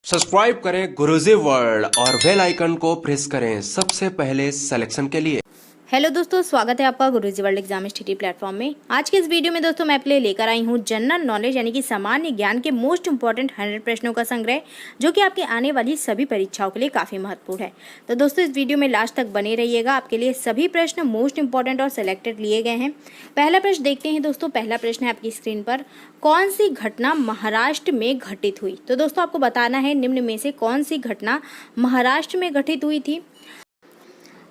Subscribe करें गुरुजी world और bell icon को प्रेस करें सबसे पहले सिलेक्शन के लिए। हेलो दोस्तों, स्वागत है आपका गुरुजी वर्ल्ड एग्जाम स्टडी प्लेटफॉर्म में। आज के इस वीडियो में दोस्तों मैं आपके लिए लेकर आई हूँ जनरल नॉलेज यानी कि सामान्य ज्ञान के मोस्ट इंपॉर्टेंट 100 प्रश्नों का संग्रह, जो कि आपकी आने वाली सभी परीक्षाओं के लिए काफ़ी महत्वपूर्ण है। तो दोस्तों इस वीडियो में लास्ट तक बने रहिएगा, आपके लिए सभी प्रश्न मोस्ट इंपॉर्टेंट और सिलेक्टेड लिए गए हैं। पहला प्रश्न देखते हैं दोस्तों। पहला प्रश्न है आपकी स्क्रीन पर, कौन सी घटना महाराष्ट्र में घटित हुई? तो दोस्तों आपको बताना है निम्न में से कौन सी घटना महाराष्ट्र में घटित हुई थी।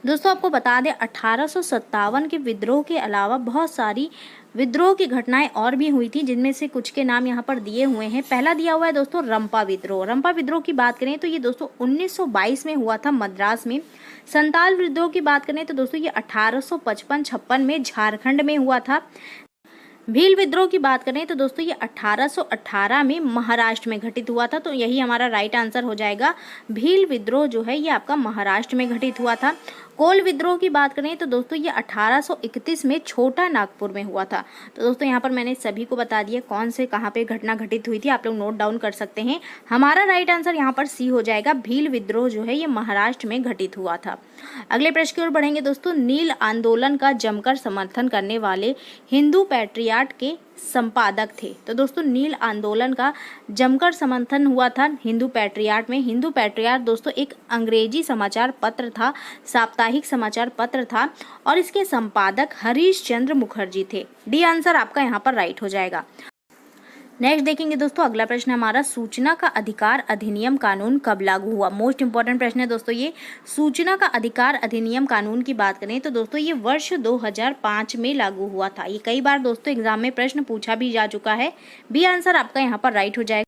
दोस्तों आपको बता दें 1857 के विद्रोह के अलावा बहुत सारी विद्रोह की घटनाएं और भी हुई थी, जिनमें से कुछ के नाम यहाँ पर दिए हुए हैं। पहला दिया हुआ है दोस्तों रंपा विद्रोह। रंपा विद्रोह की बात करें तो ये दोस्तों 1922 में हुआ था मद्रास में। संताल विद्रोह की बात करें तो दोस्तों ये 1855-56 में झारखंड में हुआ था। भील विद्रोह की बात करें तो दोस्तों ये 1818 में महाराष्ट्र में घटित हुआ था। तो यही हमारा राइट आंसर हो जाएगा। भील विद्रोह जो है ये आपका महाराष्ट्र में घटित हुआ था। कोल विद्रोह की बात करें तो दोस्तों ये 1831 में छोटा नागपुर में हुआ था। तो दोस्तों यहाँ पर मैंने सभी को बता दिया कौन से कहाँ पे घटना घटित हुई थी, आप लोग नोट डाउन कर सकते हैं। हमारा राइट आंसर यहाँ पर सी हो जाएगा। भील विद्रोह जो है ये महाराष्ट्र में घटित हुआ था। अगले प्रश्न की ओर बढ़ेंगे दोस्तों। नील आंदोलन का जमकर समर्थन करने वाले हिंदू पैट्रियाट के संपादक थे। तो दोस्तों नील आंदोलन का जमकर समर्थन हुआ था हिंदू पैट्रियाट में। हिंदू पैट्रियाट दोस्तों एक अंग्रेजी समाचार पत्र था, साप्ताहिक समाचार पत्र था, और इसके संपादक हरीश चंद्र मुखर्जी थे। डी आंसर आपका यहाँ पर राइट हो जाएगा। नेक्स्ट देखेंगे दोस्तों। अगला प्रश्न हमारा, सूचना का अधिकार अधिनियम कानून कब लागू हुआ? मोस्ट इंपॉर्टेंट प्रश्न है दोस्तों ये। सूचना का अधिकार अधिनियम कानून की बात करें तो दोस्तों ये वर्ष 2005 में लागू हुआ था। ये कई बार दोस्तों एग्जाम में प्रश्न पूछा भी जा चुका है। बी आंसर आपका यहाँ पर राइट हो जाएगा।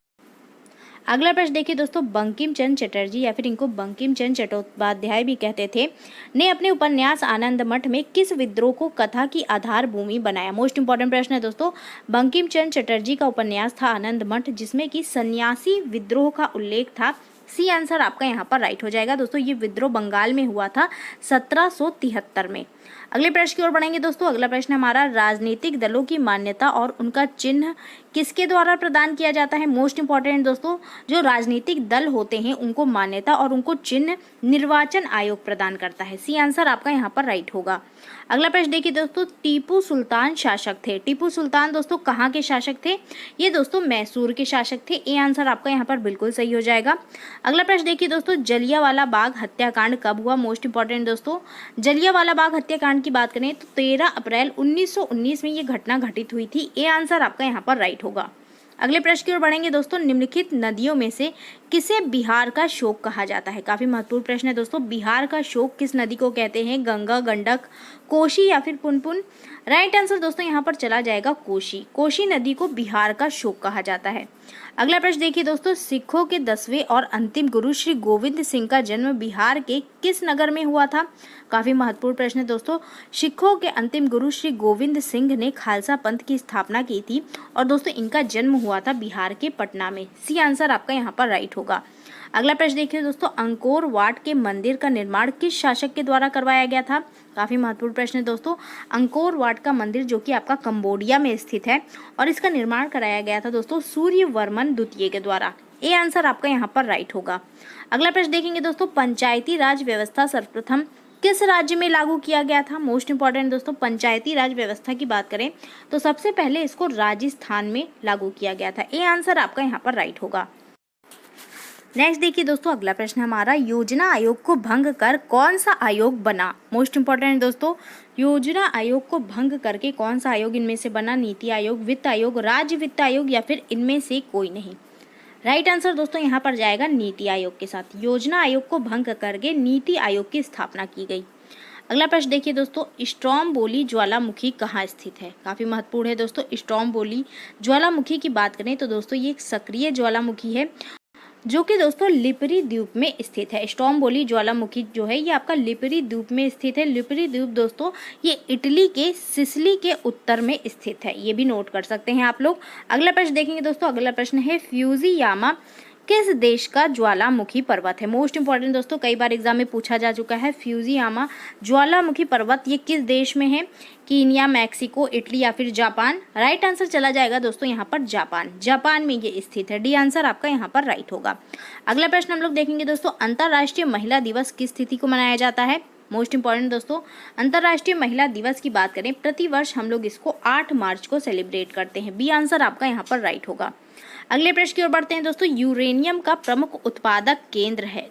अगला प्रश्न देखिए दोस्तों। बंकिम चंद्र चटर्जी या फिर इनको बंकिम चंद्र चट्टोपाध्याय भी कहते थे, ने अपने उपन्यास आनंद मठ में किस विद्रोह को कथा की आधार भूमि बनाया? मोस्ट इंपॉर्टेंट प्रश्न है दोस्तों। बंकिम चंद्र चटर्जी का उपन्यास था आनंद मठ, जिसमें कि सन्यासी विद्रोह का उल्लेख था। सी आंसर आपका यहाँ पर राइट हो जाएगा। दोस्तों ये विद्रोह बंगाल में हुआ था 1773 में। अगले प्रश्न की ओर बढ़ेंगे दोस्तों। अगला प्रश्न हमारा, राजनीतिक दलों की मान्यता और उनका चिन्ह किसके द्वारा प्रदान किया जाता है? मोस्ट इंपॉर्टेंट दोस्तों, जो राजनीतिक दल होते हैं उनको मान्यता और उनको चिन्ह निर्वाचन आयोग प्रदान करता है। सी आंसर आपका यहाँ पर राइट होगा। अगला प्रश्न देखिए दोस्तों। टीपू सुल्तान शासक थे। टीपू सुल्तान दोस्तों कहाँ के शासक थे? ये दोस्तों मैसूर के शासक थे। ए आंसर आपका यहाँ पर बिल्कुल सही हो जाएगा। अगला प्रश्न देखिए दोस्तों। जलियांवाला बाग हत्याकांड कब हुआ? मोस्ट इंपॉर्टेंट दोस्तों, जलियांवाला बाग हत्याकांड की बात करें तो 13 अप्रैल 1919 में ये घटना घटित हुई थी। ए आंसर आपका यहाँ पर राइट होगा। अगले प्रश्न की ओर बढ़ेंगे दोस्तों। निम्नलिखित नदियों में से किसे बिहार का शोक कहा जाता है? काफी महत्वपूर्ण प्रश्न है दोस्तों। बिहार का शोक किस नदी को कहते हैं? गंगा, गंडक, कोशी या फिर पुनपुन? राइट आंसर दोस्तों यहाँ पर चला जाएगा कोशी। कोशी नदी को बिहार का शोक कहा जाता है। अगला प्रश्न देखिए दोस्तों। सिखों के 10वें और अंतिम गुरु श्री गोविंद सिंह का जन्म बिहार के किस नगर में हुआ था? काफी महत्वपूर्ण प्रश्न है दोस्तों। सिखों के अंतिम गुरु श्री गोविंद सिंह ने खालसा पंथ की स्थापना की थी, और दोस्तों इनका जन्म हुआ था बिहार के पटना में। सी आंसर आपका यहाँ पर राइट होगा। अगला प्रश्न देखिए दोस्तों। अंकोर वाट के मंदिर का निर्माण किस शासक के द्वारा करवाया गया था? काफी महत्वपूर्ण प्रश्न है दोस्तों। अंकोर वाट का मंदिर जो कि आपका कंबोडिया में स्थित है, और इसका निर्माण कराया गया था दोस्तों सूर्यवर्मन द्वितीय के द्वारा। ए आंसर आपका यहाँ पर राइट होगा। अगला प्रश्न देखेंगे दोस्तों। पंचायती राज व्यवस्था सर्वप्रथम किस राज्य में लागू किया गया था? मोस्ट इंपॉर्टेंट दोस्तों, पंचायती राज व्यवस्था की बात करें तो सबसे पहले इसको राजस्थान में लागू किया गया था। ए आंसर आपका यहाँ पर राइट होगा। नेक्स्ट देखिए दोस्तों। अगला प्रश्न हमारा, योजना आयोग को भंग कर कौन सा आयोग बना? मोस्ट इंपॉर्टेंट दोस्तों, योजना आयोग को भंग करके कौन सा आयोग इनमें से बना? नीति आयोग, वित्त आयोग, राज्य वित्त आयोग या फिर इनमें से कोई नहीं? राइट आंसर दोस्तों यहाँ पर जाएगा नीति आयोग के साथ। योजना आयोग को भंग करके नीति आयोग की स्थापना की गई। अगला प्रश्न देखिए दोस्तों। स्ट्रोम्बोली ज्वालामुखी कहाँ स्थित है? काफी महत्वपूर्ण है दोस्तों। स्ट्रोम्बोली ज्वालामुखी की बात करें तो दोस्तों ये एक सक्रिय ज्वालामुखी है, जो कि दोस्तों लिपरी द्वीप में स्थित है। स्ट्रोम्बोली ज्वालामुखी जो है ये आपका लिपरी द्वीप में स्थित है। लिपरी द्वीप दोस्तों ये इटली के सिसिली के उत्तर में स्थित है, ये भी नोट कर सकते हैं आप लोग। अगला प्रश्न देखेंगे दोस्तों। अगला प्रश्न है, फ्यूजियामा किस देश का ज्वालामुखी पर्वत है? मोस्ट इंपॉर्टेंट दोस्तों, कई बार एग्जाम में पूछा जा चुका है। फ्यूजियामा ज्वालामुखी पर्वत ये किस देश में है? कीनिया, मैक्सिको, इटली या फिर जापान? राइट आंसर चला जाएगा दोस्तों यहाँ पर जापान। जापान में ये स्थित है। डी आंसर आपका यहाँ पर राइट होगा। अगला प्रश्न हम लोग देखेंगे दोस्तों, अंतर्राष्ट्रीय महिला दिवस किस तिथि को मनाया जाता है? मोस्ट इंपॉर्टेंट दोस्तों, अंतर्राष्ट्रीय महिला दिवस की बात करें, प्रतिवर्ष हम लोग इसको 8 मार्च को सेलिब्रेट करते हैं। बी आंसर आपका यहाँ पर राइट होगा। अगले प्रश्न की ओर बढ़ते हैं दोस्तों, यूरेनियम का प्रमुख उत्पादक केंद्र है।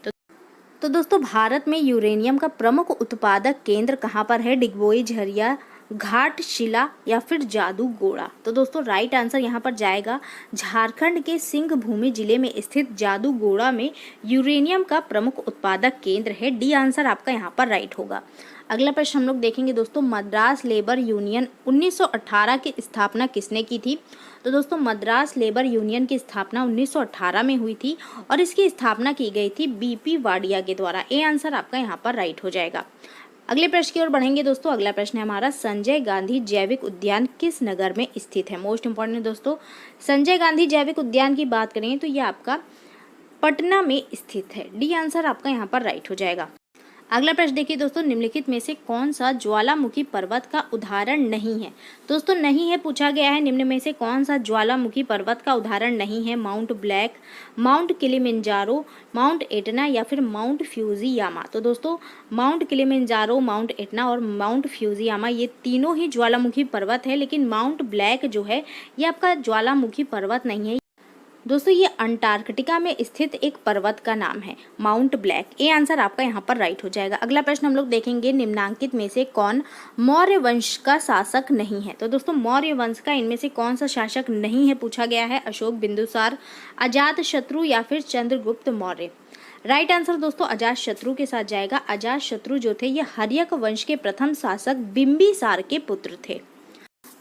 तो दोस्तों, भारत में यूरेनियम का प्रमुख उत्पादक केंद्र कहाँ पर है? डिगबोई, झरिया, घाटशिला या फिर जादूगोड़ा? तो दोस्तों राइट आंसर यहाँ पर जाएगा झारखंड के सिंहभूमि जिले में स्थित जादूगोड़ा में यूरेनियम का प्रमुख उत्पादक केंद्र है। डी आंसर आपका यहाँ पर राइट होगा। अगला प्रश्न हम लोग देखेंगे दोस्तों, मद्रास लेबर यूनियन 1918 की स्थापना किसने की थी? तो दोस्तों, मद्रास लेबर यूनियन की स्थापना 1918 में हुई थी और इसकी स्थापना की गई थी बीपी वाडिया के द्वारा। ए आंसर आपका यहाँ पर राइट हो जाएगा। अगले प्रश्न की ओर बढ़ेंगे दोस्तों। अगला प्रश्न है हमारा, संजय गांधी जैविक उद्यान किस नगर में स्थित है? मोस्ट इंपॉर्टेंट दोस्तों, संजय गांधी जैविक उद्यान की बात करें तो ये आपका पटना में स्थित है। डी आंसर आपका यहाँ पर राइट हो जाएगा। अगला प्रश्न देखिए दोस्तों, निम्नलिखित में से कौन सा ज्वालामुखी पर्वत का उदाहरण नहीं है? दोस्तों नहीं है पूछा गया है, निम्न में से कौन सा ज्वालामुखी पर्वत का उदाहरण नहीं है? Mount black, mount Kilimanjaro, mount Etna या फिर माउंट फ्यूजियामा? तो दोस्तों माउंट किलिमंजारो, माउंट एटना और माउंट फ्यूजियामा ये तीनों ही ज्वालामुखी पर्वत है, लेकिन माउंट ब्लैक जो है ये आपका ज्वालामुखी पर्वत नहीं है दोस्तों, ये अंटार्कटिका में स्थित एक पर्वत का नाम है माउंट ब्लैक। ए आंसर आपका यहाँ पर राइट हो जाएगा। अगला प्रश्न हम लोग देखेंगे, निम्नांकित में से कौन मौर्य वंश का शासक नहीं है? तो दोस्तों मौर्य वंश का इनमें से कौन सा शासक नहीं है पूछा गया है? अशोक, बिंदुसार, अजातशत्रु या फिर चंद्रगुप्त मौर्य? राइट आंसर दोस्तों अजातशत्रु के साथ जाएगा। अजातशत्रु जो थे ये हर्यक वंश के प्रथम शासक बिंबिसार के पुत्र थे।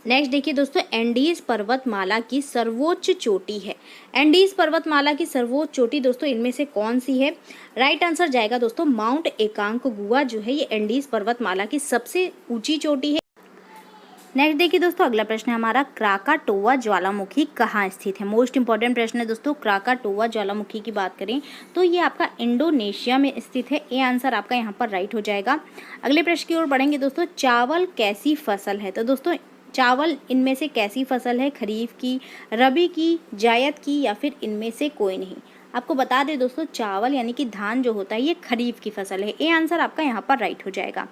नेक्स्ट देखिए दोस्तों, एंडीज पर्वतमाला की सर्वोच्च चोटी है। एंडीज पर्वतमाला की सर्वोच्च चोटी दोस्तों इनमें से कौन सी है? राइट आंसर जाएगा दोस्तों माउंट एकांकगुआ जो है ये एंडीज पर्वतमाला की सबसे ऊंची चोटी है। नेक्स्ट देखिए दोस्तों, अगला प्रश्न है हमारा, क्राकाटोआ ज्वालामुखी कहाँ स्थित है? मोस्ट इंपॉर्टेंट प्रश्न है दोस्तों। क्राकाटोआ ज्वालामुखी की बात करें तो ये आपका इंडोनेशिया में स्थित है। ए आंसर आपका यहाँ पर राइट हो जाएगा। अगले प्रश्न की ओर बढ़ेंगे दोस्तों, चावल कैसी फसल है? तो दोस्तों चावल इनमें से कैसी फसल है? खरीफ की, रबी की, जायद की या फिर इनमें से कोई नहीं? आपको बता दें दोस्तों, चावल यानी कि धान जो होता है ये खरीफ की फसल है। ए आंसर आपका यहाँ पर राइट हो जाएगा।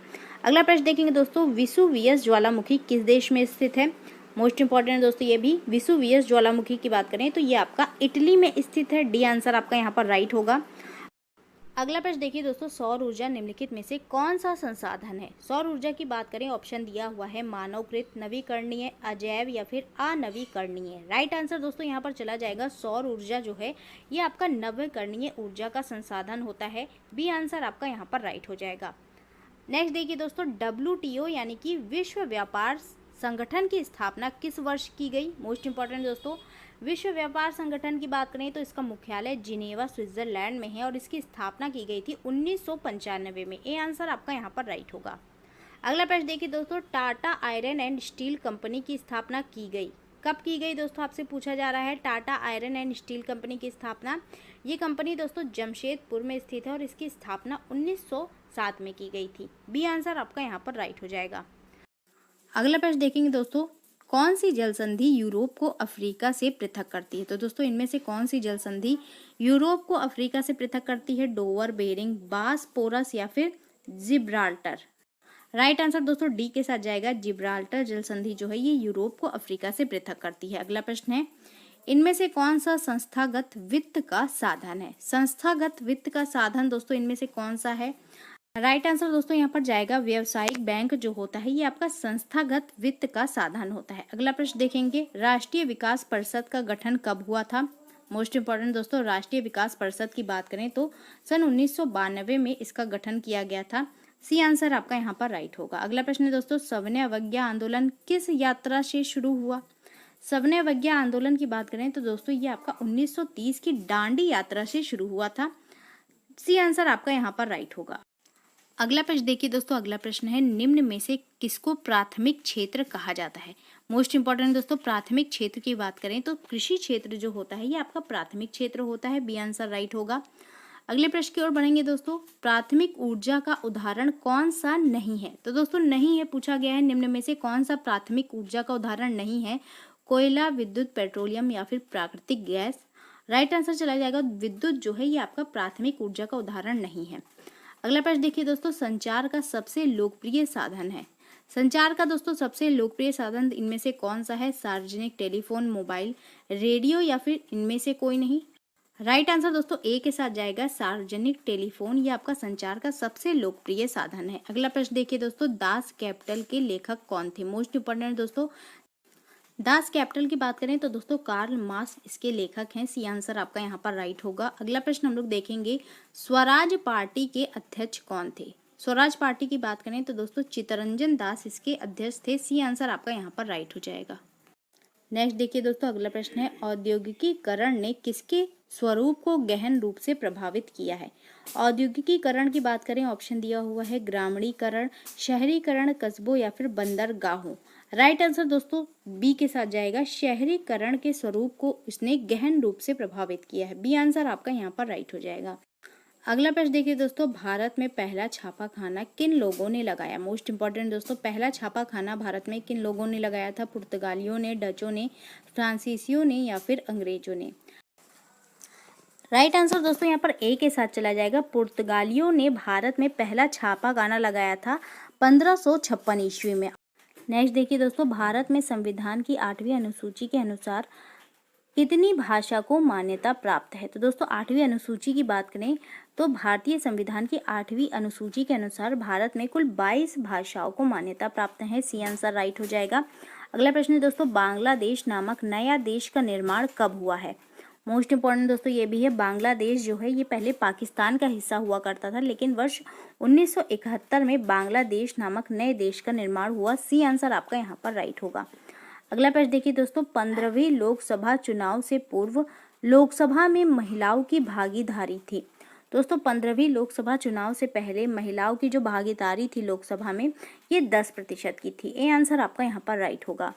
अगला प्रश्न देखेंगे दोस्तों, विसुवियस ज्वालामुखी किस देश में स्थित है? मोस्ट इंपॉर्टेंट दोस्तों ये भी, विसुवियस ज्वालामुखी की बात करें तो ये आपका इटली में स्थित है। डी आंसर आपका यहाँ पर राइट होगा। अगला प्रश्न देखिए दोस्तों, सौर ऊर्जा निम्नलिखित में से कौन सा संसाधन है? सौर ऊर्जा की बात करें, ऑप्शन दिया हुआ है मानवकृत, नवीकरणीय, अजैव या फिर अनवीकरणीय। राइट आंसर दोस्तों यहाँ पर चला जाएगा, सौर ऊर्जा जो है ये आपका नवीकरणीय ऊर्जा का संसाधन होता है। बी आंसर आपका यहाँ पर राइट हो जाएगा। नेक्स्ट देखिए दोस्तों, WTO यानी कि विश्व व्यापार संगठन की स्थापना किस वर्ष की गई? मोस्ट इंपॉर्टेंट दोस्तों, विश्व व्यापार संगठन की बात करें तो इसका मुख्यालय जिनेवा स्विट्जरलैंड में है और इसकी स्थापना की गई थी 1995 में। ए आंसर आपका यहाँ पर राइट होगा। अगला प्रश्न देखिए दोस्तों, Tata iron and steel company की स्थापना की गई, कब की गई दोस्तों? आपसे पूछा जा रहा है Tata iron and steel company की स्थापना। ये कंपनी दोस्तों जमशेदपुर में स्थित है और इसकी स्थापना 1907 में की गई थी। बी आंसर आपका यहाँ पर राइट हो जाएगा। अगला प्रश्न देखेंगे दोस्तों, कौन सी जल संधि यूरोप को अफ्रीका से पृथक करती है? तो दोस्तों इनमें से कौन सी जल संधि यूरोप को अफ्रीका से पृथक करती है? डोवर, बेरिंग, बासपोरस या फिर जिब्राल्टर? राइट आंसर दोस्तों डी के साथ जाएगा। जिब्राल्टर जल संधि जो है ये यूरोप को अफ्रीका से पृथक करती है। अगला प्रश्न है, इनमें से कौन सा संस्थागत वित्त का साधन है? संस्थागत वित्त का साधन दोस्तों इनमें से कौन सा है? राइट आंसर दोस्तों यहाँ पर जाएगा व्यावसायिक बैंक जो होता है ये आपका संस्थागत वित्त का साधन होता है। अगला प्रश्न देखेंगे, राष्ट्रीय विकास परिषद का गठन कब हुआ था? मोस्ट इंपॉर्टेंट दोस्तों, राष्ट्रीय विकास परिषद की बात करें तो सन 1992 में इसका गठन किया गया था। सी आंसर आपका यहाँ पर राइट होगा। अगला प्रश्न है दोस्तों, सविनय अवज्ञा आंदोलन किस यात्रा से शुरू हुआ? सविनय अवज्ञा आंदोलन की बात करें तो दोस्तों ये आपका 1930 की दांडी यात्रा से शुरू हुआ था। सी आंसर आपका यहाँ पर राइट होगा। अगला प्रश्न देखिए दोस्तों, अगला प्रश्न है, निम्न में से किसको प्राथमिक क्षेत्र कहा जाता है? मोस्ट इंपॉर्टेंट दोस्तों प्राथमिक क्षेत्र की बात करें तो कृषि क्षेत्र जो होता है ये आपका प्राथमिक क्षेत्र होता है। बी आंसर राइट होगा। अगले प्रश्न की ओर बढ़ेंगे दोस्तों। प्राथमिक ऊर्जा का उदाहरण कौन सा नहीं है? तो दोस्तों नहीं है पूछा गया है, निम्न में से कौन सा प्राथमिक ऊर्जा का उदाहरण नहीं है? कोयला, विद्युत, पेट्रोलियम या फिर प्राकृतिक गैस। राइट आंसर चला जाएगा विद्युत जो है ये आपका प्राथमिक ऊर्जा का उदाहरण नहीं है। अगला प्रश्न देखिए दोस्तों, संचार का सबसे लोकप्रिय साधन है। संचार का दोस्तों सबसे लोकप्रिय साधन इनमें से कौन सा है? सार्वजनिक टेलीफोन, मोबाइल, रेडियो या फिर इनमें से कोई नहीं। राइट आंसर दोस्तों ए के साथ जाएगा सार्वजनिक टेलीफोन, ये आपका संचार का सबसे लोकप्रिय साधन है। अगला प्रश्न देखिए दोस्तों, दास कैपिटल के लेखक कौन थे? मोस्ट इंपोर्टेंट दोस्तों दास कैपिटल की बात करें तो दोस्तों कार्ल मार्क्स इसके लेखक हैं। सी आंसर आपका यहाँ पर राइट होगा। अगला प्रश्न हम लोग देखेंगे, स्वराज पार्टी के अध्यक्ष कौन थे? स्वराज पार्टी की बात करें तो दोस्तों चित्तरंजन दास इसके अध्यक्ष थे। सी आंसर आपका यहाँ पर राइट हो जाएगा। नेक्स्ट देखिए दोस्तों, अगला प्रश्न है, औद्योगिकीकरण ने किसके स्वरूप को गहन रूप से प्रभावित किया है? औद्योगिकीकरण की बात करें, ऑप्शन दिया हुआ है ग्रामीणीकरण, शहरीकरण, कस्बों या फिर बंदरगाहों। राइट आंसर दोस्तों बी के साथ जाएगा, शहरीकरण के स्वरूप को उसने गहन रूप से प्रभावित किया है। बी आंसर आपका यहाँ पर राइट हो जाएगा। अगला प्रश्न देखिए दोस्तों, भारत में पहला छापाखाना किन लोगों ने लगाया? मोस्ट इंपॉर्टेंट दोस्तों पहला छापाखाना भारत में किन लोगों ने लगाया था? पुर्तगालियों ने, डचों ने, फ्रांसीसियों ने या फिर अंग्रेजों ने। राइट आंसर दोस्तों यहाँ पर ए के साथ चला जाएगा, पुर्तगालियों ने भारत में पहला छापाखाना लगाया था 1556 ईस्वी में। नेक्स्ट देखिए दोस्तों, भारत में संविधान की 8वीं अनुसूची के अनुसार कितनी भाषा को मान्यता प्राप्त है? तो दोस्तों 8वीं अनुसूची की बात करें तो भारतीय संविधान की 8वीं अनुसूची के अनुसार भारत में कुल 22 भाषाओं को मान्यता प्राप्त है। सी आंसर राइट हो जाएगा। अगला प्रश्न है दोस्तों, बांग्लादेश नामक नया देश का निर्माण कब हुआ है? मोस्ट इंपॉर्टेंट दोस्तों ये भी है, बांग्लादेश जो है ये पहले पाकिस्तान का हिस्सा हुआ करता था, लेकिन वर्ष 1971 में बांग्लादेश नामक नए देश का निर्माण हुआ। सी आंसर आपका यहाँ पर राइट होगा। अगला प्रश्न देखिए दोस्तों, 15वीं लोकसभा चुनाव से पूर्व लोकसभा में महिलाओं की भागीदारी थी। दोस्तों 15वीं लोकसभा चुनाव से पहले महिलाओं की जो भागीदारी थी लोकसभा में ये 10% की थी। ए आंसर आपका यहाँ पर राइट होगा।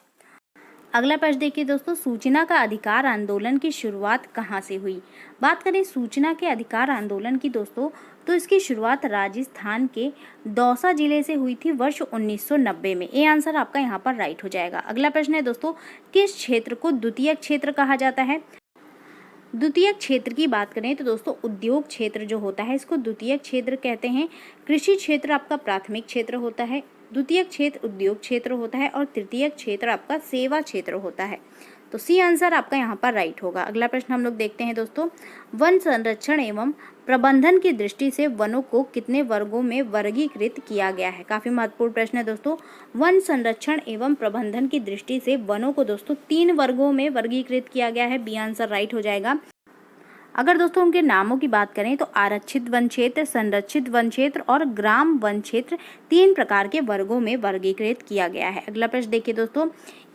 अगला प्रश्न देखिए दोस्तों, सूचना का अधिकार आंदोलन की शुरुआत कहाँ से हुई? बात करें सूचना के अधिकार आंदोलन की दोस्तों तो इसकी शुरुआत राजस्थान के दौसा जिले से हुई थी वर्ष 1990 में। ए आंसर आपका यहाँ पर राइट हो जाएगा। अगला प्रश्न है दोस्तों, किस क्षेत्र को द्वितीयक क्षेत्र कहा जाता है? द्वितीयक क्षेत्र की बात करें तो दोस्तों उद्योग क्षेत्र जो होता है इसको द्वितीयक क्षेत्र कहते हैं। कृषि क्षेत्र आपका प्राथमिक क्षेत्र होता है, द्वितीयक क्षेत्र उद्योग क्षेत्र होता है और तृतीयक क्षेत्र आपका सेवा क्षेत्र होता है। तो सी आंसर आपका यहाँ पर राइट होगा। अगला प्रश्न हम लोग देखते हैं दोस्तों, वन संरक्षण एवं प्रबंधन की दृष्टि से वनों को कितने वर्गों में वर्गीकृत किया गया है? काफी महत्वपूर्ण प्रश्न है दोस्तों। वन संरक्षण एवं प्रबंधन की दृष्टि से वनों को दोस्तों 3 वर्गों में वर्गीकृत किया गया है। बी आंसर राइट हो जाएगा। अगर दोस्तों उनके नामों की बात करें तो आरक्षित वन क्षेत्र, संरक्षित वन क्षेत्र और ग्राम वन क्षेत्र 3 प्रकार के वर्गों में वर्गीकृत किया गया है। अगला प्रश्न देखिए दोस्तों,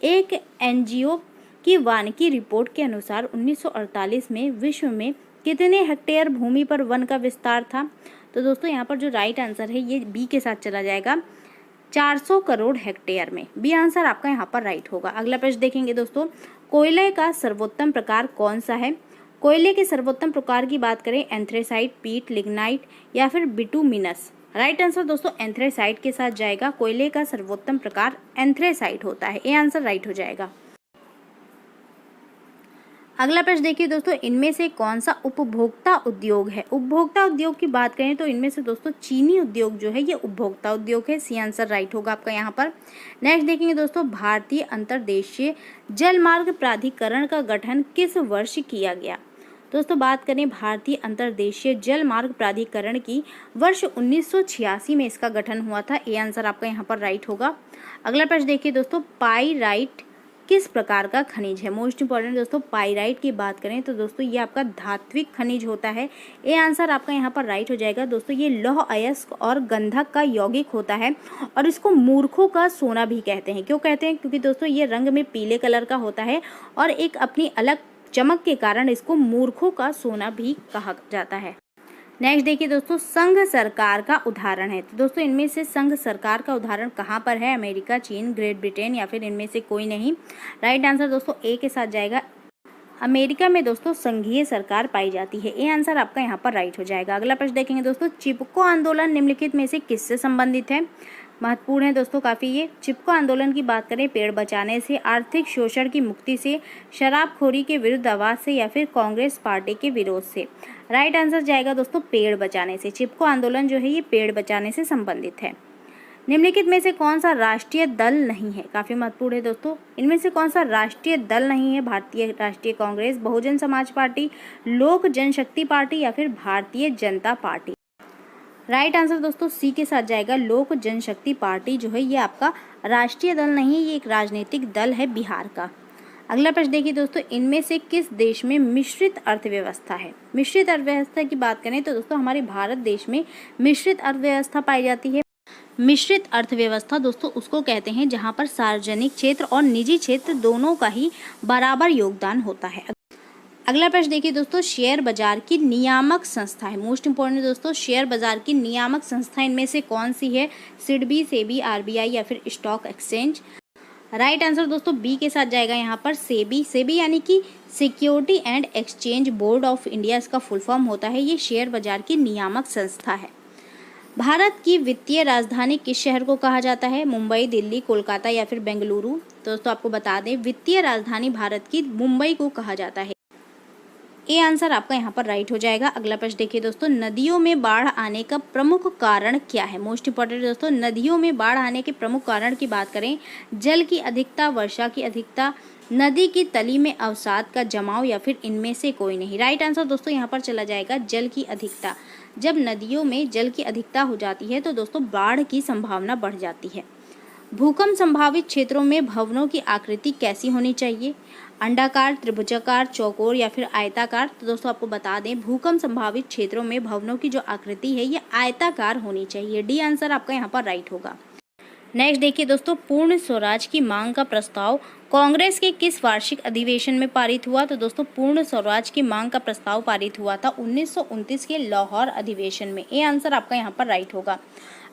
एक एनजीओ की वानिकी रिपोर्ट के अनुसार 1948 में विश्व में कितने हेक्टेयर भूमि पर वन का विस्तार था? तो दोस्तों यहाँ पर जो राइट आंसर है ये बी के साथ चला जाएगा, 400 करोड़ हेक्टेयर में। बी आंसर आपका यहाँ पर राइट होगा। अगला प्रश्न देखेंगे दोस्तों, कोयले का सर्वोत्तम प्रकार कौन सा है? कोयले के सर्वोत्तम प्रकार की बात करें एंथ्रेसाइट, पीट, लिग्नाइट या फिर बिटुमिनस। राइट आंसर दोस्तों एंथ्रेसाइट के साथ जाएगा। कोयले का सर्वोत्तम प्रकार एंथ्रेसाइट होता है। ये आंसर राइट हो जाएगा। अगला प्रश्न देखिए दोस्तों, इनमें से कौन सा उपभोक्ता उद्योग है? उपभोक्ता उद्योग की बात करें तो इनमें से दोस्तों चीनी उद्योग जो है ये उपभोक्ता उद्योग है। सी आंसर राइट होगा आपका यहाँ पर। नेक्स्ट देखेंगे दोस्तों, भारतीय अंतर्देशीय जलमार्ग प्राधिकरण का गठन किस वर्ष किया गया? दोस्तों बात करें भारतीय अंतर्देशीय जलमार्ग प्राधिकरण की, वर्ष 1986 में इसका गठन हुआ था। ये आंसर आपका यहाँ पर राइट होगा। अगला प्रश्न देखिए दोस्तों, पाइराइट किस प्रकार का खनिज है? मोस्ट इंपॉर्टेंट दोस्तों पाइराइट की बात करें तो दोस्तों ये आपका धात्विक खनिज होता है। ये आंसर आपका यहाँ पर राइट हो जाएगा। दोस्तों ये लौह अयस्क और गंधक का यौगिक होता है और इसको मूर्खों का सोना भी कहते हैं। क्यों कहते हैं? क्योंकि दोस्तों ये रंग में पीले कलर का होता है और एक अपनी अलग चमक के कारण इसको मूर्खों का सोना भी कहा जाता है। नेक्स्ट देखिए दोस्तों, संघ सरकार का उदाहरण है। तो दोस्तों इनमें से संघ सरकार का उदाहरण कहाँ पर है? अमेरिका, चीन, ग्रेट ब्रिटेन या फिर इनमें से कोई नहीं। राइट आंसर दोस्तों ए के साथ जाएगा। अमेरिका में दोस्तों संघीय सरकार पाई जाती है। ए आंसर आपका यहाँ पर राइट हो जाएगा। अगला प्रश्न देखेंगे दोस्तों, चिपको आंदोलन निम्नलिखित में से किससे संबंधित है? महत्वपूर्ण है दोस्तों काफ़ी ये। चिपको आंदोलन की बात करें, पेड़ बचाने से, आर्थिक शोषण की मुक्ति से, शराबखोरी के विरुद्ध आवाज से या फिर कांग्रेस पार्टी के विरोध से? राइट आंसर जाएगा दोस्तों पेड़ बचाने से। चिपको आंदोलन जो है ये पेड़ बचाने से संबंधित है। निम्नलिखित में से कौन सा राष्ट्रीय दल नहीं है? काफी महत्वपूर्ण है दोस्तों। इनमें से कौन सा राष्ट्रीय दल नहीं है? भारतीय राष्ट्रीय कांग्रेस, बहुजन समाज पार्टी, लोक जनशक्ति पार्टी या फिर Bharatiya Janata party? Right answer दोस्तों सी के साथ जाएगा। लोक जनशक्ति पार्टी जो है ये आपका राष्ट्रीय दल नहीं है, ये एक राजनीतिक दल है बिहार का। अगला प्रश्न देखिए दोस्तों, इनमें से किस देश में मिश्रित अर्थव्यवस्था है? मिश्रित अर्थव्यवस्था की बात करें तो दोस्तों हमारे भारत देश में मिश्रित अर्थव्यवस्था पाई जाती है। मिश्रित अर्थव्यवस्था दोस्तों उसको कहते हैं जहां पर सार्वजनिक क्षेत्र और निजी क्षेत्र दोनों का ही बराबर योगदान होता है। अगला प्रश्न देखिए दोस्तों, शेयर बाजार की नियामक संस्था है। मोस्ट इंपोर्टेंट दोस्तों, शेयर बाजार की नियामक संस्था इनमें से कौन सी है? सिडबी, सेबी, आरबीआई या फिर स्टॉक एक्सचेंज? राइट आंसर दोस्तों बी के साथ जाएगा यहाँ पर सेबी। सेबी यानी कि security and exchange board of India, इसका फुल फॉर्म होता है। ये शेयर बाजार की नियामक संस्था है। भारत की वित्तीय राजधानी किस शहर को कहा जाता है? मुंबई, दिल्ली, कोलकाता या फिर बेंगलुरु? दोस्तों आपको बता दें वित्तीय राजधानी भारत की मुंबई को कहा जाता है। ए आंसर आपका यहाँ पर राइट हो जाएगा। अगला प्रश्न देखिए दोस्तों, नदियों में बाढ़ आने का प्रमुख कारण क्या है? मोस्ट इंपोर्टेंट दोस्तों, नदियों में बाढ़ आने के प्रमुख कारण की बात करें, जल की अधिकता, वर्षा की अधिकता, नदी की तली में अवसाद का जमाव या फिर इनमें से कोई नहीं? राइट आंसर दोस्तों यहाँ पर चला जाएगा जल की अधिकता। जब नदियों में जल की अधिकता हो जाती है तो दोस्तों बाढ़ की संभावना बढ़ जाती है। भूकंप संभावित क्षेत्रों में भवनों की आकृति कैसी होनी चाहिए? अंडाकार, त्रिभुजाकार, चौकोर या फिर आयताकार? तो दोस्तों आपको बता दें भूकंप संभावित क्षेत्रों में भवनों की जो आकृति है ये आयताकार होनी चाहिए। डी आंसर आपका यहाँ पर राइट होगा। नेक्स्ट देखिए दोस्तों, पूर्ण स्वराज की मांग का प्रस्ताव कांग्रेस के किस वार्षिक अधिवेशन में पारित हुआ? तो दोस्तों पूर्ण स्वराज की मांग का प्रस्ताव पारित हुआ था 1929 के लाहौर अधिवेशन में। ए आंसर आपका यहाँ पर राइट होगा।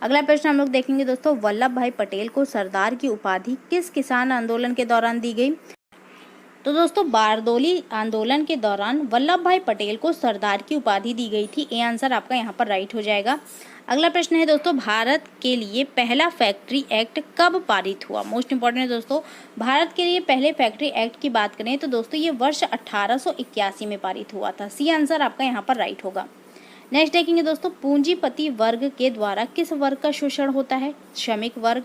अगला प्रश्न हम लोग देखेंगे दोस्तों, वल्लभ भाई पटेल को सरदार की उपाधि किस किसान आंदोलन के दौरान दी गई? तो दोस्तों बारदोली आंदोलन के दौरान वल्लभ भाई पटेल को सरदार की उपाधि दी गई थी। ए आंसर आपका यहाँ पर राइट हो जाएगा। अगला प्रश्न है दोस्तों, भारत के लिए पहला फैक्ट्री एक्ट कब पारित हुआ? मोस्ट इंपोर्टेंट है दोस्तों, भारत के लिए पहले फैक्ट्री एक्ट की बात करें तो दोस्तों ये वर्ष 1881 में पारित हुआ था। सी आंसर आपका यहाँ पर राइट होगा। नेक्स्ट देखेंगे दोस्तों, पूंजीपति वर्ग के द्वारा किस वर्ग का शोषण होता है? श्रमिक वर्ग,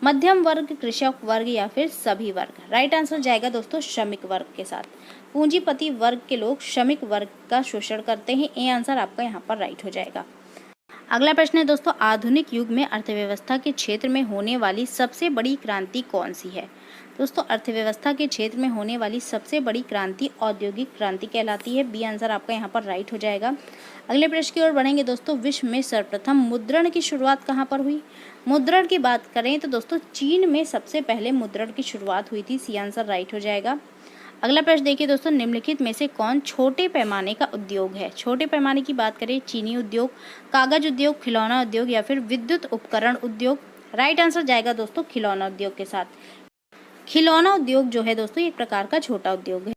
मध्यम वर्ग, कृषक वर्ग या फिर सभी वर्ग? राइट आंसर जाएगा दोस्तों श्रमिक वर्ग के साथ। पूंजीपति वर्ग के लोग श्रमिक वर्ग का शोषण करते हैं। ए आंसर आपका यहाँ पर राइट हो जाएगा। अगला प्रश्न है दोस्तों, आधुनिक युग में अर्थव्यवस्था के क्षेत्र में होने वाली सबसे बड़ी क्रांति कौन सी है? दोस्तों अर्थव्यवस्था के क्षेत्र में होने वाली सबसे बड़ी क्रांति औद्योगिक क्रांति कहलाती है। बी आंसर आपका यहाँ पर राइट हो जाएगा। अगले प्रश्न की ओर बढ़ेंगे दोस्तों, विश्व में सर्वप्रथम मुद्रण की शुरुआत कहाँ पर हुई? मुद्रण की बात करें तो दोस्तों चीन में सबसे पहले मुद्रण की शुरुआत हुई थी। सी आंसर राइट हो जाएगा। अगला प्रश्न देखिए दोस्तों, निम्नलिखित में से कौन छोटे पैमाने का उद्योग है? छोटे पैमाने की बात करें, चीनी उद्योग, कागज उद्योग, खिलौना उद्योग या फिर विद्युत उपकरण उद्योग? राइट आंसर जाएगा दोस्तों खिलौना उद्योग के साथ। खिलौना उद्योग जो है दोस्तों एक प्रकार का छोटा उद्योग है।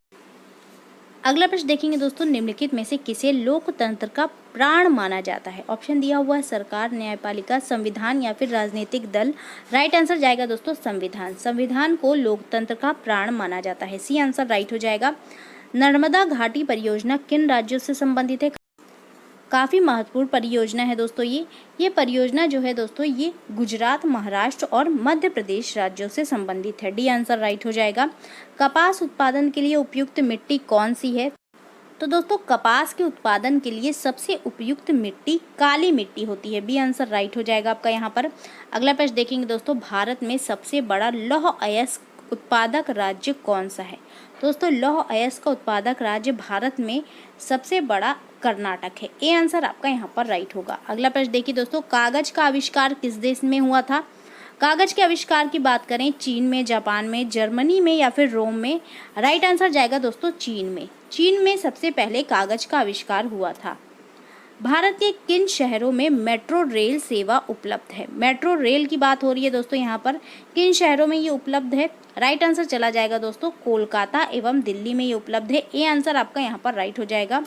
अगला प्रश्न देखेंगे दोस्तों, निम्नलिखित में से किसे लोकतंत्र का प्राण माना जाता है? ऑप्शन दिया हुआ है सरकार, न्यायपालिका, संविधान या फिर राजनीतिक दल? राइट आंसर जाएगा दोस्तों संविधान। संविधान को लोकतंत्र का प्राण माना जाता है। सी आंसर राइट हो जाएगा। नर्मदा घाटी परियोजना किन राज्यों से संबंधित है? काफ़ी महत्वपूर्ण परियोजना है दोस्तों ये परियोजना जो है दोस्तों ये गुजरात, महाराष्ट्र और मध्य प्रदेश राज्यों से संबंधित है। डी आंसर राइट हो जाएगा। कपास उत्पादन के लिए उपयुक्त मिट्टी कौन सी है? तो दोस्तों कपास के उत्पादन के लिए सबसे उपयुक्त मिट्टी काली मिट्टी होती है। बी आंसर राइट हो जाएगा आपका यहाँ पर। अगला प्रश्न देखेंगे दोस्तों, भारत में सबसे बड़ा लौह अयस्क उत्पादक राज्य कौन सा है? दोस्तों लौह अयस्क का उत्पादक राज्य भारत में सबसे बड़ा कर्नाटक है। ए आंसर आपका यहाँ पर राइट होगा। अगला प्रश्न देखिए दोस्तों, कागज का आविष्कार किस देश में हुआ था? कागज के आविष्कार की बात करें, चीन में, जापान में, जर्मनी में या फिर रोम में? राइट आंसर जाएगा दोस्तों चीन में। चीन में सबसे पहले कागज का आविष्कार हुआ था। भारत के किन शहरों में मेट्रो रेल सेवा उपलब्ध है? मेट्रो रेल की बात हो रही है दोस्तों यहाँ पर, किन शहरों में ये उपलब्ध है? राइट आंसर चला जाएगा दोस्तों कोलकाता एवं दिल्ली में ये उपलब्ध है। ए आंसर आपका यहाँ पर राइट हो जाएगा।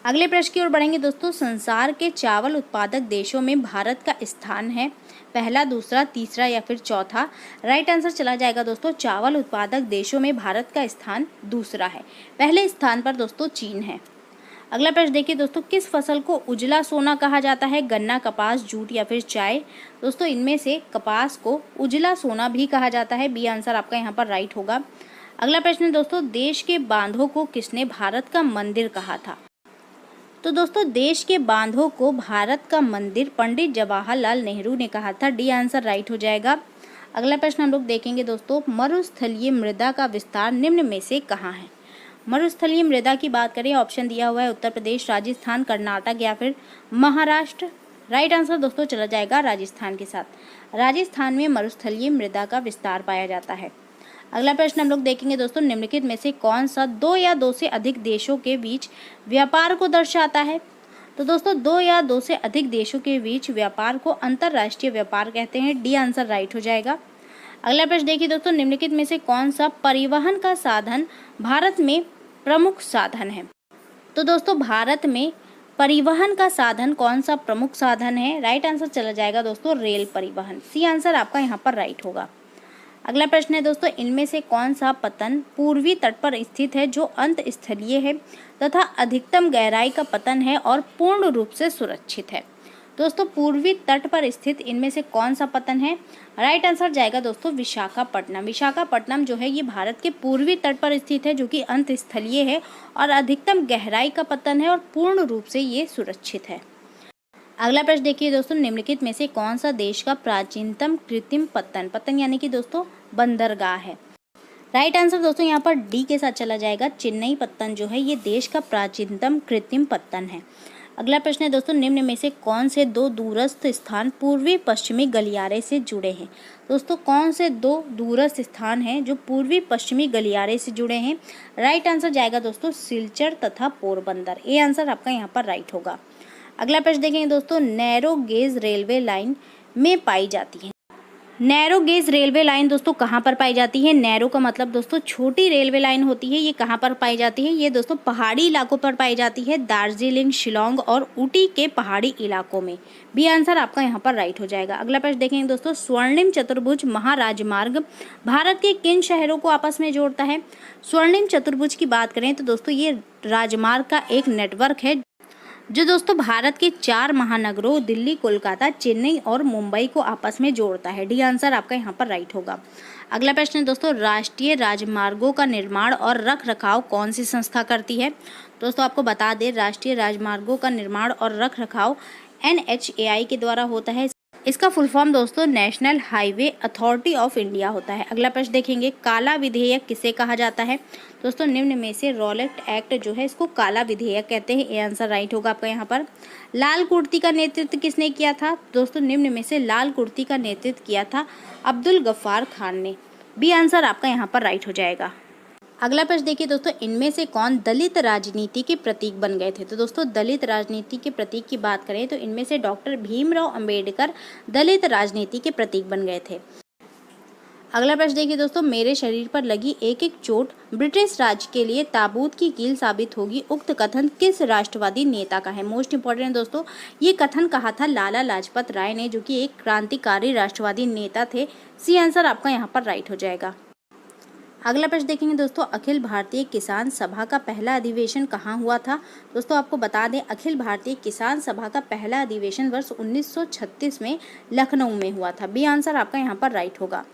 अगले प्रश्न की ओर बढ़ेंगे दोस्तों। संसार के चावल उत्पादक देशों में भारत का स्थान है, पहला, दूसरा, तीसरा या फिर चौथा? राइट आंसर चला जाएगा दोस्तों चावल उत्पादक देशों में भारत का स्थान दूसरा है। पहले स्थान पर दोस्तों चीन है। अगला प्रश्न देखिए दोस्तों, किस फसल को उजला सोना कहा जाता है? गन्ना, कपास, जूट या फिर चाय? दोस्तों इनमें से कपास को उजला सोना भी कहा जाता है। बी आंसर आपका यहाँ पर राइट होगा। अगला प्रश्न है दोस्तों, देश के बांधों को किसने भारत का मंदिर कहा था? तो दोस्तों देश के बांधों को भारत का मंदिर पंडित जवाहरलाल नेहरू ने कहा था। डी आंसर राइट हो जाएगा। अगला प्रश्न हम लोग देखेंगे दोस्तों, मरुस्थलीय मृदा का विस्तार निम्न में से कहाँ है? मरुस्थलीय मृदा की बात करें, ऑप्शन दिया हुआ है उत्तर प्रदेश, राजस्थान, कर्नाटक या फिर महाराष्ट्र। राइट आंसर दोस्तों चला जाएगा राजस्थान के साथ। राजस्थान में मरुस्थलीय मृदा का विस्तार पाया जाता है। अगला प्रश्न हम लोग देखेंगे दोस्तों, निम्नलिखित में से कौन सा दो या दो से अधिक देशों के बीच व्यापार को दर्शाता है? तो दोस्तों दो या दो से अधिक देशों के बीच व्यापार को अंतर्राष्ट्रीय व्यापार कहते हैं। डी आंसर राइट हो जाएगा। अगला प्रश्न देखिए दोस्तों, निम्नलिखित में से कौन सा परिवहन का साधन भारत में प्रमुख साधन है? तो दोस्तों भारत में परिवहन का साधन कौन सा प्रमुख साधन है? राइट आंसर चला जाएगा दोस्तों रेल परिवहन। सी आंसर आपका यहाँ पर राइट होगा। अगला प्रश्न है दोस्तों, इनमें से कौन सा पतन पूर्वी तट पर स्थित है जो अंत स्थलीय है तथा अधिकतम गहराई का पतन है और पूर्ण रूप से सुरक्षित है? दोस्तों पूर्वी तट पर स्थित इनमें से कौन सा पतन है? राइट आंसर जाएगा दोस्तों विशाखापट्टनम। विशाखापट्टनम जो है ये भारत के पूर्वी तट पर स्थित है जो कि अंत स्थलीय है और अधिकतम गहराई का पतन है और पूर्ण रूप से ये सुरक्षित है। अगला प्रश्न देखिए दोस्तों, निम्नलिखित में से कौन सा देश का प्राचीनतम कृत्रिम पतन यानी कि दोस्तों बंदरगाह है? राइट आंसर दोस्तों यहाँ पर डी के साथ चला जाएगा। चेन्नई पत्तन जो है ये देश का प्राचीनतम कृत्रिम पत्तन है। अगला प्रश्न है दोस्तों, निम्न में से कौन से दो दूरस्थ स्थान पूर्वी पश्चिमी गलियारे से जुड़े हैं? दोस्तों कौन से दो दूरस्थ स्थान हैं जो पूर्वी पश्चिमी गलियारे से जुड़े हैं? राइट आंसर जाएगा दोस्तों सिलचर तथा पोरबंदर। ए आंसर आपका यहाँ पर राइट होगा। अगला प्रश्न देखेंगे दोस्तों, नैरो गेज रेलवे लाइन में पाई जाती है। नैरो गेज रेलवे लाइन दोस्तों कहाँ पर पाई जाती है? नैरो का मतलब दोस्तों छोटी रेलवे लाइन होती है। ये कहाँ पर पाई जाती है? ये दोस्तों पहाड़ी इलाकों पर पाई जाती है, दार्जिलिंग, शिलोंग और ऊटी के पहाड़ी इलाकों में। बी आंसर आपका यहाँ पर राइट हो जाएगा। अगला प्रश्न देखेंगे दोस्तों, स्वर्णिम चतुर्भुज महाराजमार्ग भारत के किन शहरों को आपस में जोड़ता है? स्वर्णिम चतुर्भुज की बात करें तो दोस्तों ये राजमार्ग का एक नेटवर्क है जो दोस्तों भारत के 4 महानगरों दिल्ली, कोलकाता, चेन्नई और मुंबई को आपस में जोड़ता है। डी आंसर आपका यहाँ पर राइट होगा। अगला प्रश्न है दोस्तों, राष्ट्रीय राजमार्गों का निर्माण और रख रखाव कौन सी संस्था करती है? दोस्तों आपको बता दें राष्ट्रीय राजमार्गों का निर्माण और रख रखाव NHAI के द्वारा होता है। इसका फुल फॉर्म दोस्तों national highway authority of India होता है। अगला प्रश्न देखेंगे, काला विधेयक किसे कहा जाता है? दोस्तों निम्न में से रॉलेट एक्ट जो है इसको काला विधेयक कहते हैं। ये आंसर राइट होगा आपका यहाँ पर। लाल कुर्ती का नेतृत्व किसने किया था? दोस्तों निम्न में से लाल कुर्ती का नेतृत्व किया था अब्दुल गफ्फार खान ने। बी आंसर आपका यहाँ पर राइट हो जाएगा। अगला प्रश्न देखिए दोस्तों, इनमें से कौन दलित राजनीति के प्रतीक बन गए थे? तो दोस्तों दलित राजनीति के प्रतीक की बात करें तो इनमें से डॉक्टर भीमराव अंबेडकर दलित राजनीति के प्रतीक बन गए थे। अगला प्रश्न देखिए दोस्तों, मेरे शरीर पर लगी एक एक चोट ब्रिटिश राज के लिए ताबूत की कील साबित होगी, उक्त कथन किस राष्ट्रवादी नेता का है? मोस्ट इंपॉर्टेंट दोस्तों, ये कथन कहा था लाला लाजपत राय ने जो कि एक क्रांतिकारी राष्ट्रवादी नेता थे। सी आंसर आपका यहाँ पर राइट हो जाएगा। अगला प्रश्न देखेंगे दोस्तों, अखिल भारतीय किसान सभा का पहला अधिवेशन कहाँ हुआ था? दोस्तों आपको बता दें अखिल भारतीय किसान सभा का पहला अधिवेशन वर्ष 1936 में लखनऊ में हुआ था। बी आंसर आपका यहाँ पर राइट होगा।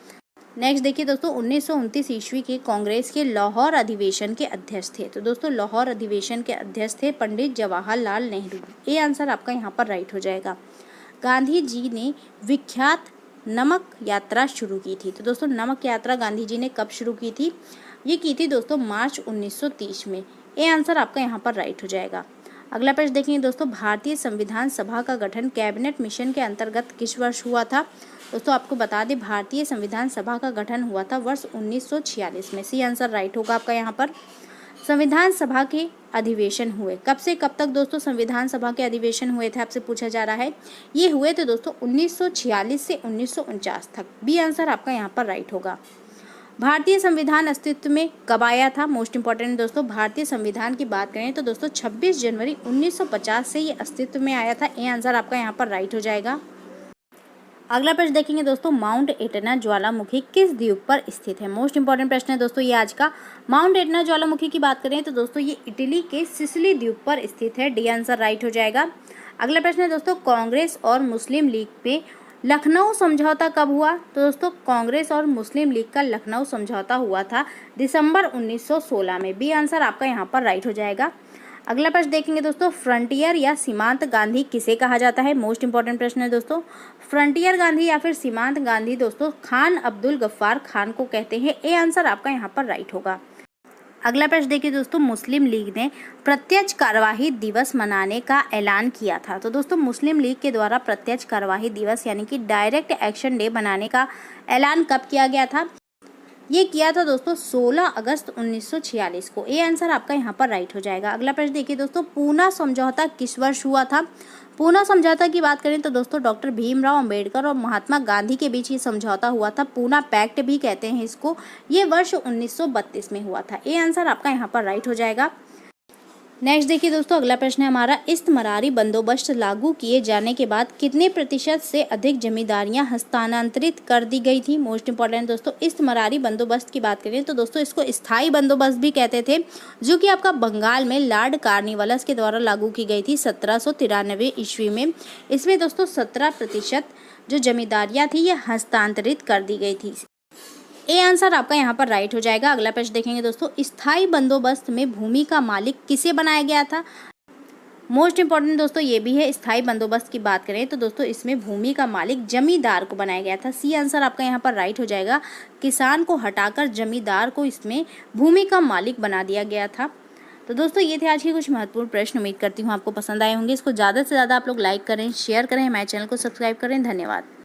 नेक्स्ट देखिए दोस्तों, 1929 ईस्वी के कांग्रेस के लाहौर अधिवेशन के अध्यक्ष थे। तो दोस्तों लाहौर अधिवेशन के अध्यक्ष थे पंडित जवाहरलाल नेहरू। ये आंसर आपका यहाँ पर राइट हो जाएगा। गांधी जी ने विख्यात नमक यात्रा शुरू की थी। तो दोस्तों नमक यात्रा गांधी जी ने कब शुरू की थी? ये की थी दोस्तों मार्च 1930 में। ये आंसर आपका यहाँ पर राइट हो जाएगा। अगला प्रश्न देखेंगे दोस्तों, भारतीय संविधान सभा का गठन कैबिनेट मिशन के अंतर्गत किस वर्ष हुआ था? दोस्तों आपको बता दें भारतीय संविधान सभा का गठन हुआ था वर्ष 1946 में। सी आंसर राइट होगा आपका यहाँ पर। संविधान सभा के अधिवेशन हुए कब से कब तक दोस्तों संविधान सभा के अधिवेशन हुए थे, आपसे पूछा जा रहा है। ये हुए थे दोस्तों 1946 से 1949 तक। बी आंसर आपका यहाँ पर राइट होगा। भारतीय संविधान अस्तित्व में कब आया था, मोस्ट इंपॉर्टेंट दोस्तों भारतीय संविधान की बात करें तो दोस्तों 26 जनवरी 1950 से ये अस्तित्व में आया था। ए आंसर आपका यहाँ पर राइट हो जाएगा। अगला प्रश्न देखेंगे दोस्तों, माउंट एटना ज्वालामुखी किस द्वीप पर स्थित है। मोस्ट इंपॉर्टेंट प्रश्न है दोस्तों ये आज का। माउंट एटना ज्वालामुखी की बात करें तो दोस्तों ये इटली के सिसिली द्वीप पर स्थित है। डी आंसर राइट हो जाएगा। अगला प्रश्न है दोस्तों, कांग्रेस और मुस्लिम लीग पे लखनऊ समझौता कब हुआ। तो दोस्तों कांग्रेस और मुस्लिम लीग का लखनऊ समझौता हुआ था दिसंबर 1916 में। बी आंसर आपका यहाँ पर राइट हो जाएगा। अगला प्रश्न देखेंगे दोस्तों, फ्रंटियर या सीमांत गांधी किसे कहा जाता है। मोस्ट इंपॉर्टेंट प्रश्न है दोस्तों। फ्रंटियर गांधी या फिर सीमांत गांधी दोस्तों खान अब्दुल गफ्फार खान को कहते हैं। ए आंसर आपका यहाँ पर राइट होगा। अगला प्रश्न देखिए दोस्तों, मुस्लिम लीग ने प्रत्यक्ष कार्यवाही दिवस मनाने का ऐलान किया था। तो दोस्तों मुस्लिम लीग के द्वारा प्रत्यक्ष कार्यवाही दिवस यानी कि डायरेक्ट एक्शन डे बनाने का ऐलान कब किया गया था। ये किया था दोस्तों 16 अगस्त 1946 को। ए आंसर आपका यहाँ पर राइट हो जाएगा। अगला प्रश्न देखिए दोस्तों, पूना समझौता किस वर्ष हुआ था। पूना समझौता की बात करें तो दोस्तों डॉक्टर भीमराव अंबेडकर और महात्मा गांधी के बीच ये समझौता हुआ था। पूना पैक्ट भी कहते हैं इसको। ये वर्ष 1932 में हुआ था। ए आंसर आपका यहाँ पर राइट हो जाएगा। नेक्स्ट देखिए दोस्तों, अगला प्रश्न है हमारा, इस्तमरारी बंदोबस्त लागू किए जाने के बाद कितने प्रतिशत से अधिक जमींदारियां हस्तांतरित कर दी गई थी। मोस्ट इंपॉर्टेंट दोस्तों, इस्तमरारी बंदोबस्त की बात करें तो दोस्तों इसको स्थायी बंदोबस्त भी कहते थे, जो कि आपका बंगाल में लॉर्ड कार्नवालिस के द्वारा लागू की गई थी 1793 ईस्वी में। इसमें दोस्तों 17% जो जमींदारियां थी ये हस्तांतरित कर दी गई थी। ए आंसर आपका यहाँ पर राइट हो जाएगा। अगला प्रश्न देखेंगे दोस्तों, स्थायी बंदोबस्त में भूमि का मालिक किसे बनाया गया था। मोस्ट इंपॉर्टेंट दोस्तों ये भी है। स्थायी बंदोबस्त की बात करें तो दोस्तों इसमें भूमि का मालिक जमींदार को बनाया गया था। सी आंसर आपका यहाँ पर राइट हो जाएगा। किसान को हटाकर जमींदार को इसमें भूमि का मालिक बना दिया गया था। तो दोस्तों ये थे आज के कुछ महत्वपूर्ण प्रश्न। उम्मीद करती हूँ आपको पसंद आए होंगे। इसको ज़्यादा से ज़्यादा आप लोग लाइक करें, शेयर करें, हमारे चैनल को सब्सक्राइब करें। धन्यवाद।